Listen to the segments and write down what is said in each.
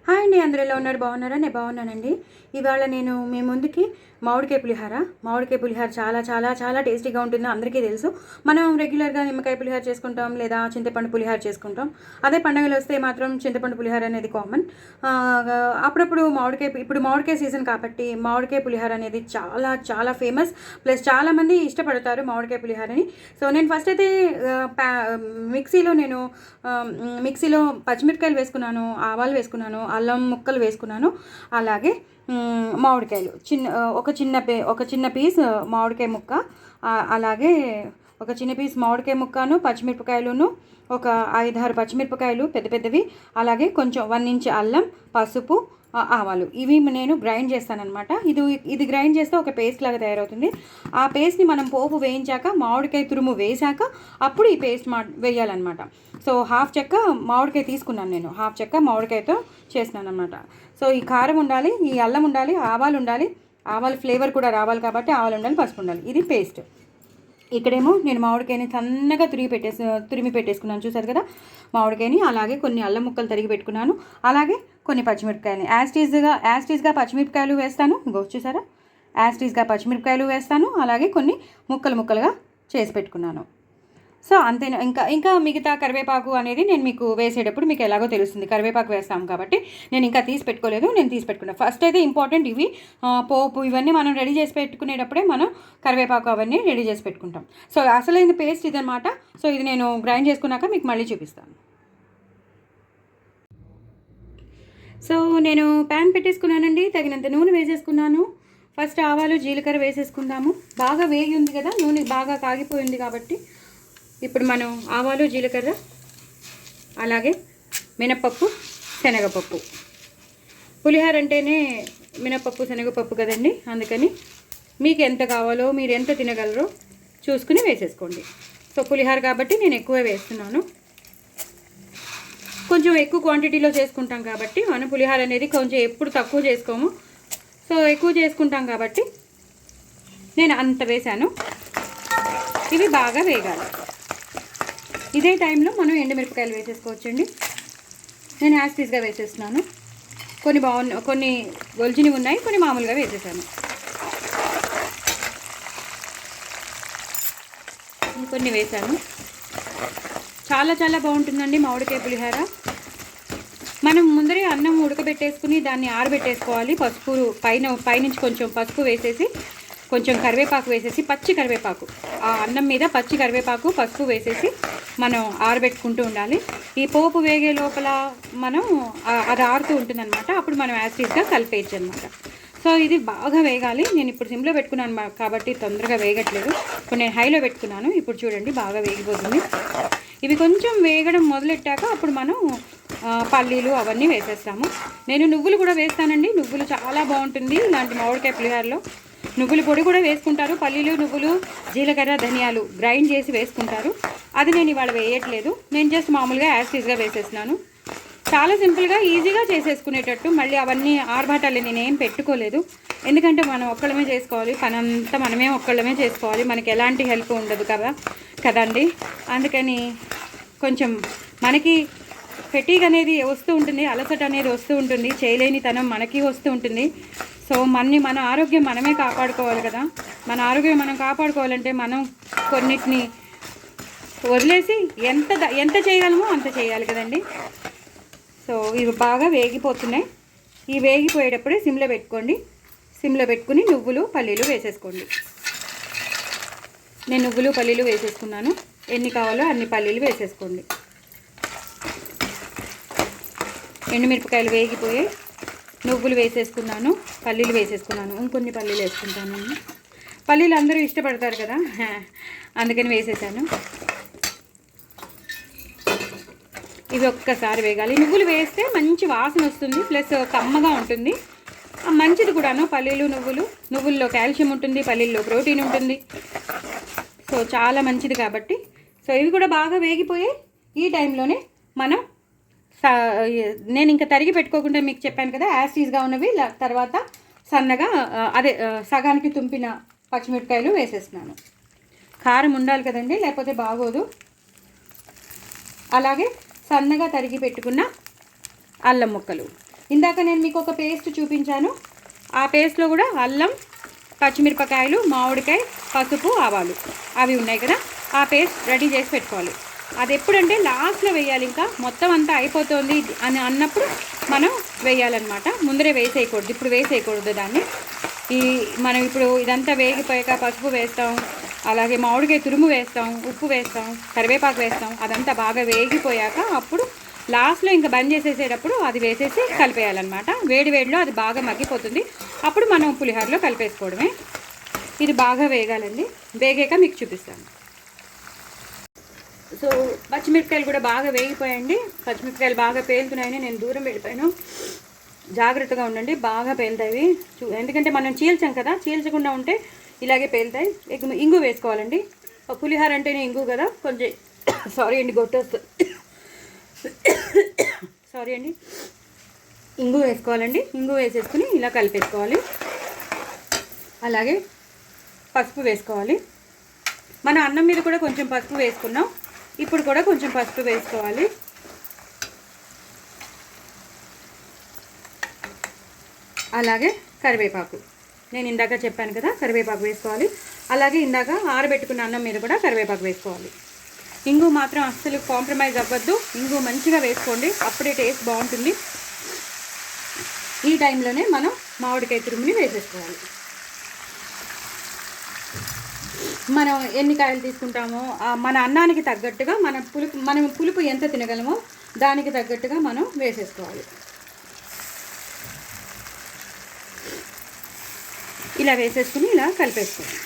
Hi అండి, అందరూ ఎలా ఉన్నారు? బాగున్నారా? నేను బాగున్నానండి. ఇవాళ నేను మీ ముందుకి మామిడికాయ పులిహార చాలా చాలా చాలా టేస్టీగా ఉంటుందో అందరికీ తెలుసు. మనం రెగ్యులర్గా నిమ్మకాయ పులిహార చేసుకుంటాం, లేదా చింతపండు పులిహార చేసుకుంటాం. అదే పండుగలు వస్తే మాత్రం చింతపండు పులిహార అనేది కామన్. అప్పుడప్పుడు ఇప్పుడు మామిడికాయ సీజన్ కాబట్టి మామిడికాయ పులిహార అనేది చాలా చాలా ఫేమస్. ప్లస్ చాలామంది ఇష్టపడతారు మామిడికాయ పులిహారని. సో నేను ఫస్ట్ అయితే మిక్సీలో పచ్చిమిరపకాయలు వేసుకున్నాను, ఆవాలు వేసుకున్నాను, అల్లం ముక్కలు వేసుకున్నాను. అలాగే మామిడికాయలు ఒక చిన్న పీస్ మామిడికాయ ముక్క, అలాగే ఒక చిన్న పీస్ మామిడికాయ ముక్కను, పచ్చిమిరపకాయలును, ఒక 5-6 పచ్చిమిరపకాయలు పెద్ద పెద్దవి, అలాగే కొంచెం 1 ఇంచ్ అల్లం, పసుపు, ఆవాలు ఇవి నేను గ్రైండ్ చేస్తానన్నమాట. ఇది గ్రైండ్ చేస్తే ఒక పేస్ట్ లాగా తయారవుతుంది. ఆ పేస్ట్ని మనం పోపు వేయించాక, మామిడికాయ తురుము వేసాక అప్పుడు ఈ పేస్ట్ వేయాలన్నమాట. సో హాఫ్ చెక్క మామిడికాయ తీసుకున్నాను నేను, హాఫ్ చెక్క మామిడికాయతో చేసినాను అనమాట. సో ఈ కారం ఉండాలి, ఈ అల్లం ఉండాలి, ఆవాలు ఉండాలి, ఆవాల ఫ్లేవర్ కూడా రావాలి కాబట్టి ఆవాలు ఉండాలి, పసుపు ఉండాలి. ఇది పేస్ట్. ఇక్కడేమో నేను మామిడికాయని సన్నగా తురిమి పెట్టేసుకున్నాను, చూసారు కదా మామిడికాయని. అలాగే కొన్ని అల్లం ముక్కలు తరిగి పెట్టుకున్నాను, అలాగే కొన్ని పచ్చిమిరపకాయలు యాస్టీస్గా పచ్చిమిరపకాయలు వేస్తాను. ఇంకో చూసారా, యాస్టీస్గా పచ్చిమిరపకాయలు వేస్తాను, అలాగే కొన్ని ముక్కలుగా చేసి పెట్టుకున్నాను. సో అంతేనా. ఇంకా మిగతా కరివేపాకు అనేది నేను మీకు వేసేటప్పుడు మీకు ఎలాగో తెలుస్తుంది, కరివేపాకు వేస్తాం కాబట్టి నేను ఇంకా తీసి పెట్టుకున్నాను. ఫస్ట్ అయితే ఇంపార్టెంట్ ఇవి పోపు ఇవన్నీ మనం రెడీ చేసి పెట్టుకునేటప్పుడే మనం కరివేపాకు అవన్నీ రెడీ చేసి పెట్టుకుంటాం. సో అసలైన పేస్ట్ ఇదనమాట. సో ఇది నేను గ్రైండ్ చేసుకున్నాక మీకు మళ్ళీ చూపిస్తాను. సో నేను ప్యాన్ పెట్టేసుకున్నానండి, తగినంత నూనె వేసేసుకున్నాను. ఫస్ట్ ఆవాలు జీలకర్ర వేసేసుకుందాము. బాగా వేగి ఉంది కదా, నూనె బాగా కాగిపోయింది కాబట్టి ఇప్పుడు మనం ఆవాలు జీలకర్ర, అలాగే మినపప్పు, శనగపప్పు. పులిహోర అంటేనే మినపప్పు శనగపప్పు కదండి, అందుకని మీకు ఎంత కావాలో, మీరు ఎంత తినగలరో చూసుకుని వేసేసుకోండి. సో పులిహోర కాబట్టి నేను ఎక్కువ వేస్తున్నాను, కొంచెం ఎక్కువ క్వాంటిటీలో చేసుకుంటాం కాబట్టి మనం పులిహోర అనేది కొంచెం ఎప్పుడు తక్కువ చేసుకోము. సో ఎక్కువ చేసుకుంటాం కాబట్టి నేను అంత వేశాను. ఇవి బాగా వేగాలి. ఇదే టైంలో మనం ఎండుమిరపకాయలు వేసేసుకోవచ్చండి. నేను యాస్టీస్గా వేసేస్తున్నాను. కొన్ని ఒలిజినవి ఉన్నాయి, కొన్ని మామూలుగా వేసేసాను. కొన్ని వేసాను. చాలా చాలా బాగుంటుందండి మామిడికాయ పులిహోర. మనం ముందరే అన్నం ఉడకబెట్టేసుకుని దాన్ని ఆరబెట్టేసుకోవాలి. పైనుంచి కొంచెం పసుపు వేసేసి, కొంచెం కరివేపాకు వేసేసి, పచ్చి కరివేపాకు ఆ అన్నం మీద పచ్చి కరివేపాకు పసుపు వేసేసి మనం ఆరబెట్టుకుంటూ ఉండాలి. ఈ పోపు వేగే లోపల మనం అది ఆరుతూ ఉంటుందన్నమాట. అప్పుడు మనం యాసిడ్గా కలిపేయచ్చు అనమాట. సో ఇది బాగా వేగాలి. నేను ఇప్పుడు సిమ్లో పెట్టుకున్నాను కాబట్టి తొందరగా వేగట్లేదు. ఇప్పుడు నేను హైలో పెట్టుకున్నాను. ఇప్పుడు చూడండి బాగా వేగిపోతుంది. ఇవి కొంచెం వేగడం మొదలెట్టాక అప్పుడు మనం పల్లీలు అవన్నీ వేసేస్తాము. నేను నువ్వులు కూడా వేస్తానండి. నువ్వులు చాలా బాగుంటుంది ఇలాంటి మామిడికాయ పులిహోరలో. నువ్వుల పొడి కూడా వేసుకుంటారు, పల్లీలు, నువ్వులు, జీలకర్ర, ధనియాలు గ్రైండ్ చేసి వేసుకుంటారు. అది నేను ఇవాళ వేయట్లేదు, నేను జస్ట్ మామూలుగా యాస్టీస్గా వేసేస్తున్నాను. చాలా సింపుల్గా ఈజీగా చేసేసుకునేటట్టు. మళ్ళీ అవన్నీ ఆర్భాటాలు నేనేం పెట్టుకోలేదు, ఎందుకంటే మనం ఒక్కళ్ళమే చేసుకోవాలి, పని అంతా మనమే ఒక్కళ్ళమే చేసుకోవాలి, మనకి ఎలాంటి హెల్ప్ ఉండదు కదండి. అందుకని కొంచెం మనకి ఫెటీగ్ అనేది వస్తూ ఉంటుంది, అలసట అనేది వస్తూ ఉంటుంది, చేయలేనితనం మనకి వస్తూ ఉంటుంది. సో మన ఆరోగ్యం మనమే కాపాడుకోవాలి కదా. మన ఆరోగ్యం మనం కాపాడుకోవాలంటే మనం కొన్నిటిని వదిలేసి ఎంత చేయగలమో అంత చేయాలి కదండి. సో ఇవి బాగా వేగిపోతున్నాయి. ఈ వేగిపోయేటప్పుడే సిమ్లో పెట్టుకుని నువ్వులు పల్లీలు వేసేసుకోండి. నేను నువ్వులు పల్లీలు వేసేసుకున్నాను. ఎన్ని కావాలో అన్ని పల్లీలు వేసేసుకోండి. ఎండుమిరపకాయలు వేగిపోయి నువ్వులు వేసేసుకున్నాను, పల్లీలు వేసేసుకున్నాను. ఇంకొన్ని పల్లీలు వేసుకుంటాను. పల్లీలు అందరూ ఇష్టపడతారు కదా, అందుకని వేసేసాను. ఇవి ఒక్కసారి వేగాలి. నువ్వులు వేస్తే మంచి వాసన వస్తుంది, ప్లస్ కమ్మగా ఉంటుంది, మంచిది కూడాను. పల్లీలు నువ్వుల్లో కాల్షియం ఉంటుంది, పల్లీల్లో ప్రోటీన్ ఉంటుంది. సో చాలా మంచిది కాబట్టి. సో ఇవి కూడా బాగా వేగిపోయి ఈ టైంలోనే మనం నేను ఇంకా తరిగి పెట్టుకోకుండా మీకు చెప్పాను కదా, యాస్టీస్గా ఉన్నవి తర్వాత సన్నగా సగానికి తుంపిన పచ్చిమిరపకాయలు వేసేస్తున్నాను. కారం ఉండాలి కదండి, లేకపోతే బాగోదు. అలాగే సన్నగా తరిగి పెట్టుకున్న అల్లం ముక్కలు, ఇందాక నేను మీకు ఒక పేస్ట్ చూపించాను. ఆ పేస్ట్లో కూడా అల్లం, పచ్చిమిరపకాయలు, మామిడికాయ, పసుపు, ఆవాలు అవి ఉన్నాయి కదా. ఆ పేస్ట్ రెడీ చేసి పెట్టుకోవాలి. అది ఎప్పుడంటే లాస్ట్లో వేయాలి. ఇంకా మొత్తం అంతా అయిపోతుంది అని అన్నప్పుడు మనం వేయాలన్నమాట. ముందరే వేసేయకూడదు, ఇప్పుడు వేసేయకూడదు దాన్ని. మనం ఇప్పుడు ఇదంతా వేగిపోయాక పసుపు వేస్తాం, అలాగే మామిడికాయ తురుము వేస్తాం, ఉప్పు వేస్తాం, కరివేపాకు వేస్తాం. అదంతా బాగా వేగిపోయాక అప్పుడు లాస్ట్లో ఇంకా బంద్ చేసేసేటప్పుడు అది వేసేసి కలిపేయాలన్నమాట. వేడిలో అది బాగా మగ్గిపోతుంది. అప్పుడు మనం పులిహోరలో కలిపేసుకోవడమే. ఇది బాగా వేగాలండి. వేగాక మీకు చూపిస్తాను. సో పచ్చిమిరపకాయలు కూడా బాగా వేగిపోయండి. పచ్చిమిరపకాయలు బాగా పేలుతున్నాయని నేను దూరం వెళ్ళిపోయాను. జాగ్రత్తగా ఉండండి, బాగా పేలుతాయి. ఎందుకంటే మనం చీల్చాం కదా, చీల్చకుండా ఉంటే ఇలాగే పేలుతాయి. ఇంగు వేసుకోవాలండి. పులిహోర అంటేనే ఇంగు కదా. కొంచెం సారీ అండి, సారీ అండి. ఇంగు వేసుకోవాలండి. ఇంగు వేసేసుకుని ఇలా కలిపేసుకోవాలి. అలాగే పసుపు వేసుకోవాలి. మన అన్నం మీద కూడా కొంచెం పసుపు వేసుకున్నాం. ఇప్పుడు కూడా కొంచెం పసుపు వేసుకోవాలి. అలాగే కరివేపాకు, నేను ఇందాక చెప్పాను కదా, కరివేపాకు వేసుకోవాలి. అలాగే ఇందాక ఆరబెట్టుకున్న అన్నం మీద కూడా కరివేపాకు వేసుకోవాలి. ఇంగు మాత్రం అస్సలు కాంప్రమైజ్ అవ్వద్దు. ఇంగు మంచిగా వేసుకోండి, అప్పుడే టేస్ట్ బాగుంటుంది. ఈ టైంలోనే మనం మామిడికాయ తురుముని వేసేసుకోవాలి. మనం ఎన్ని కాయలు తీసుకుంటామో మన అన్నానికి తగ్గట్టుగా మనం పులుపు ఎంత తినగలమో దానికి తగ్గట్టుగా మనం వేసేసుకోవాలి. ఇలా వేసేసుకుని ఇలా కలిపేసుకోవాలి.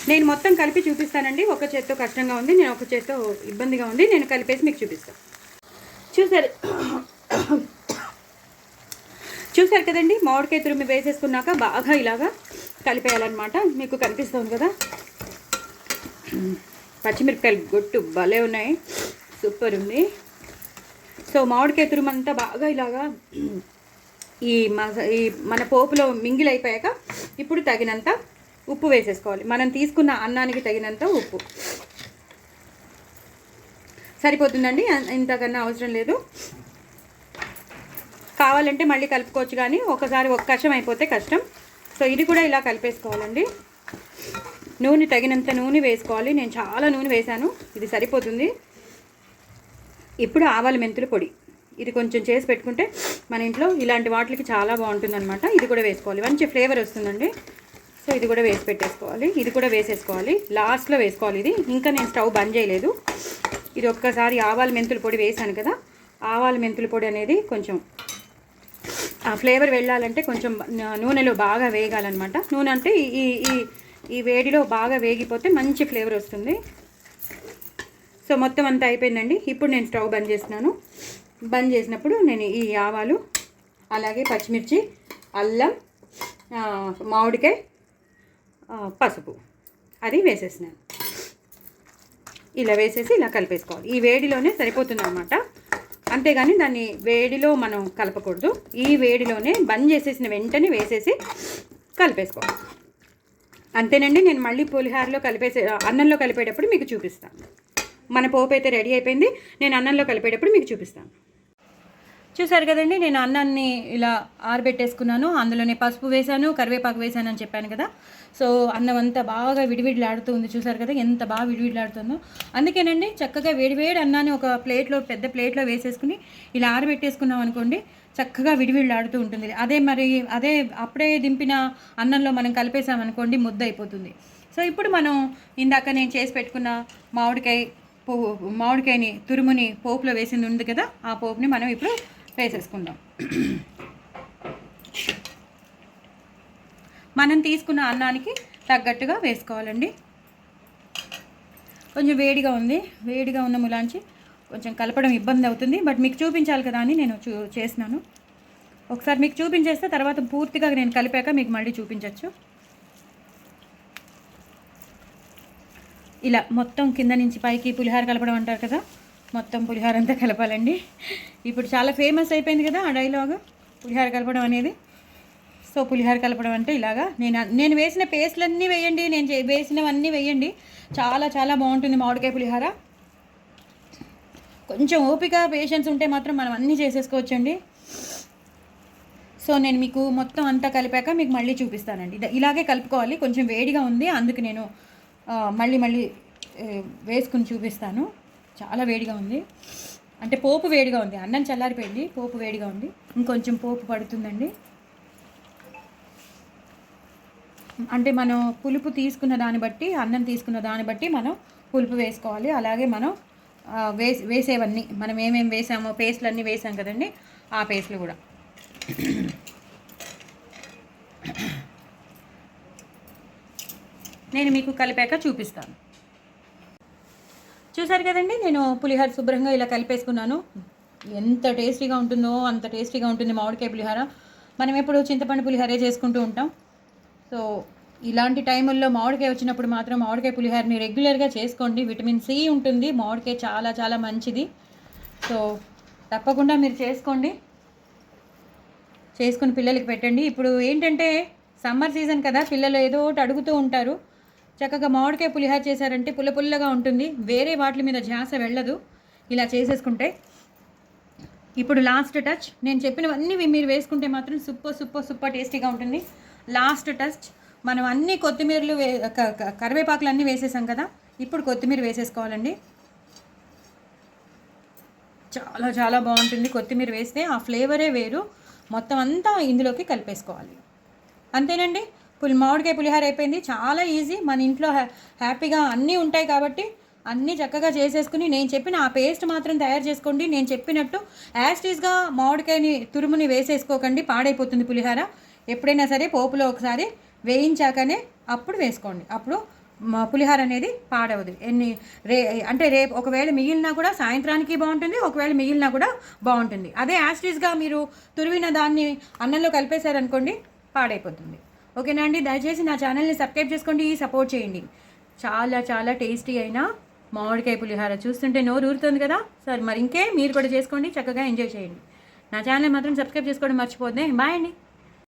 నేను మొత్తం కలిపి చూపిస్తానండి. ఒక చేత్తో కష్టంగా ఉంది, నేను ఒక చేత్తో ఇబ్బందిగా ఉంది. నేను కలిపేసి మీకు చూపిస్తాను. చూసారు కదండి. మామిడికాయ తురుము వేసేసుకున్నాక బాగా ఇలాగా కలిపేయాలన్నమాట. మీకు కనిపిస్తుంది కదా, పచ్చిమిరపకాయలు గొట్టు భలే ఉన్నాయి, సూపర్ ఉంది. సో మామిడికాయ తురుము అంతా బాగా ఇలాగా ఈ మన పోపులో మింగిల్ అయిపోయాక ఇప్పుడు తగినంత ఉప్పు వేసేసుకోవాలి. మనం తీసుకున్న అన్నానికి తగినంత ఉప్పు సరిపోతుందండి, ఇంతకన్నా అవసరం లేదు. కావాలంటే మళ్ళీ కలుపుకోవచ్చు, కానీ ఒకసారి ఒక కషం అయిపోతే కష్టం. సో ఇది కూడా ఇలా కలిపేసుకోవాలండి. నూనె తగినంత నూనె వేసుకోవాలి. నేను చాలా నూనె వేశాను, ఇది సరిపోతుంది. ఇప్పుడు ఆవాల మెంతుల పొడి, ఇది కొంచెం చేసి పెట్టుకుంటే మన ఇంట్లో ఇలాంటి వాటికి చాలా బాగుంటుందన్నమాట. ఇది కూడా వేసుకోవాలి, మంచి ఫ్లేవర్ వస్తుందండి. సో ఇది కూడా వేసి పెట్టేసుకోవాలి. ఇది కూడా వేసేసుకోవాలి, లాస్ట్లో వేసుకోవాలి. ఇది ఇంకా నేను స్టవ్ బంద్ చేయలేదు. ఇది ఒక్కసారి ఆవాల మెంతుల పొడి వేసాను కదా, ఆవాల మెంతుల పొడి అనేది కొంచెం ఆ ఫ్లేవర్ వెళ్ళాలంటే కొంచెం నూనెలో బాగా వేగాలన్నమాట. నూనె అంటే ఈ వేడిలో బాగా వేగిపోతే మంచి ఫ్లేవర్ వస్తుంది. సో మొత్తం అంతా అయిపోయిందండి. ఇప్పుడు నేను స్టవ్ బంద్ చేస్తున్నాను. బంద్ చేసినప్పుడు నేను ఈ ఆవాలు, అలాగే పచ్చిమిర్చి, అల్లం, మామిడికాయ, పసుపు అది వేసేసినాను. ఇలా వేసేసి ఇలా కలిపేసుకోవాలి. ఈ వేడిలోనే సరిపోతుంది అన్నమాట. అంతేగాని దాన్ని వేడిలో మనం కలపకూడదు. ఈ వేడిలోనే బంద్ చేసేసిన వెంటనే వేసేసి కలిపేసుకోవాలి. అంతేనండి. నేను మళ్ళీ పులిహోరలో అన్నంలో కలిపేటప్పుడు మీకు చూపిస్తాను. మన పోపు అయితే రెడీ అయిపోయింది. నేను అన్నంలో కలిపేటప్పుడు మీకు చూపిస్తాను. చూసారు కదండి, నేను అన్నాన్ని ఇలా ఆరబెట్టేసుకున్నాను. అందులోనే పసుపు వేసాను, కరివేపాకు వేసాను అని చెప్పాను కదా. సో అన్నం అంతా బాగా విడివిడిలాడుతూ ఉంది. చూసారు కదా ఎంత బాగా విడివిడిలాడుతుందో. అందుకేనండి చక్కగా వేడివేడి అన్నాన్ని ఒక ప్లేట్లో, పెద్ద ప్లేట్లో వేసేసుకుని ఇలా ఆరబెట్టేసుకున్నాం అనుకోండి, చక్కగా విడివిడిలాడుతూ ఉంటుంది. అదే అప్పుడే దింపిన అన్నంలో మనం కలిపేసామనుకోండి, ముద్ద అయిపోతుంది. సో ఇప్పుడు మనం ఇందాక నేను చేసి పెట్టుకున్న మామిడికాయని తురుముని పోపులో వేసింది ఉంది కదా, ఆ పోపుని మనం ఇప్పుడు వేసేసుకుందాం. మనం తీసుకున్న అన్నానికి తగ్గట్టుగా వేసుకోవాలండి. కొంచెం వేడిగా ఉంది, వేడిగా ఉన్న ములాంచి కొంచెం కలపడం ఇబ్బంది అవుతుంది. బట్ మీకు చూపించాలి కదా అని నేను చేసినాను. ఒకసారి మీకు చూపించేస్తే తర్వాత పూర్తిగా నేను కలిపాక మీకు మళ్ళీ చూపించవచ్చు. ఇలా మొత్తం కింద నుంచి పైకి పులిహోర కలపడం అంటారు కదా, మొత్తం పులిహోర అంతా కలపాలండి. ఇప్పుడు చాలా ఫేమస్ అయిపోయింది కదా ఆ డైలాగ్, పులిహోర కలపడం అనేది. సో పులిహోర కలపడం అంటే ఇలాగా నేను వేసిన పేస్ట్లన్నీ వేయండి, నేను వేసినవన్నీ వేయండి. చాలా చాలా బాగుంటుంది మామిడికాయ పులిహోర. కొంచెం ఓపిక, పేషెన్స్ ఉంటే మాత్రం మనం అన్నీ చేసేసుకోవచ్చండి. సో నేను మీకు మొత్తం అంతా కలిపాక మీకు మళ్ళీ చూపిస్తానండి. ఇలాగే కలుపుకోవాలి. కొంచెం వేడిగా ఉంది, అందుకు నేను మళ్ళీ మళ్ళీ వేసుకుని చూపిస్తాను. చాలా వేడిగా ఉంది, అంటే పోపు వేడిగా ఉంది. అన్నం చల్లారిపోయింది, పోపు వేడిగా ఉంది. ఇంకొంచెం పోపు పడుతుందండి. అంటే మనం పులుపు తీసుకున్న దాన్ని బట్టి, అన్నం తీసుకున్న దాన్ని బట్టి మనం పులుపు వేసుకోవాలి. అలాగే మనం వేసేవన్నీ మనం ఏమేమి వేసామో పేస్ట్లు అన్నీ వేసాం కదండి, ఆ పేస్ట్లు కూడా. నేను మీకు కలిపాక చూపిస్తాను. చూసారు కదండి, నేను పులిహోర శుభ్రంగా ఇలా కలిపేసుకున్నాను. ఎంత టేస్టీగా ఉంటుందో అంత టేస్టీగా ఉంటుంది మామిడికాయ పులిహోర. మనం ఎప్పుడు చింతపండు పులిహోరే చేసుకుంటూ ఉంటాం. సో ఇలాంటి టైముల్లో మామిడికాయ వచ్చినప్పుడు మాత్రం మామిడికాయ పులిహోరని రెగ్యులర్గా చేసుకోండి. విటమిన్ సి ఉంటుంది, మామిడికాయ చాలా చాలా మంచిది. సో తప్పకుండా మీరు చేసుకుని పిల్లలకి పెట్టండి. ఇప్పుడు ఏంటంటే సమ్మర్ సీజన్ కదా, పిల్లలు ఏదో ఒకటి అడుగుతూ ఉంటారు. చక్కగా మామిడికాయ పులిహోర చేశారంటే పుల్లగా ఉంటుంది, వేరే వాటి మీద ధ్యాస వెళ్ళదు ఇలా చేసేసుకుంటే. ఇప్పుడు లాస్ట్ టచ్, నేను చెప్పినవన్నీ మీరు వేసుకుంటే మాత్రం సూపర్ టేస్టీగా ఉంటుంది. లాస్ట్ టచ్, మనం అన్ని కొత్తిమీరలు కరివేపాకులు అన్నీ వేసేసాం కదా, ఇప్పుడు కొత్తిమీర వేసేసుకోవాలండి. చాలా చాలా బాగుంటుంది కొత్తిమీర వేస్తే, ఆ ఫ్లేవరే వేరు. మొత్తం అంతా ఇందులోకి కలిపేసుకోవాలి. అంతేనండి, మామిడికాయ పులిహోర అయిపోయింది. చాలా ఈజీ, మన ఇంట్లో హ్యాపీగా అన్నీ ఉంటాయి కాబట్టి అన్నీ చక్కగా చేసేసుకుని నేను చెప్పిన ఆ పేస్ట్ మాత్రం తయారు చేసుకోండి. నేను చెప్పినట్టు యాస్టీస్గా మామిడికాయని తురుముని వేసేసుకోకండి, పాడైపోతుంది పులిహోర. ఎప్పుడైనా సరే పోపులో ఒకసారి వేయించాకనే అప్పుడు వేసుకోండి, అప్పుడు పులిహోర అనేది పాడవదు. అంటే రేపు ఒకవేళ మిగిలినా కూడా సాయంత్రానికి బాగుంటుంది, ఒకవేళ మిగిలినా కూడా బాగుంటుంది. అదే యాస్టీస్గా మీరు తురివిన దాన్ని అన్నంలో కలిపేశారనుకోండి, పాడైపోతుంది. ఓకేనా అండి, దయచేసి నా ఛానల్ని సబ్స్క్రైబ్ చేసుకోండి, సపోర్ట్ చేయండి. చాలా చాలా టేస్టీ అయిన మామిడికాయ పులిహోర చూస్తుంటే నోరు ఊరుతుంది కదా. సరే మరి ఇంకే మీరు కూడా చేసుకోండి, చక్కగా ఎంజాయ్ చేయండి. నా ఛానల్ మాత్రం సబ్స్క్రైబ్ చేసుకోవడం మర్చిపోద్దే. బాయ్ అండి.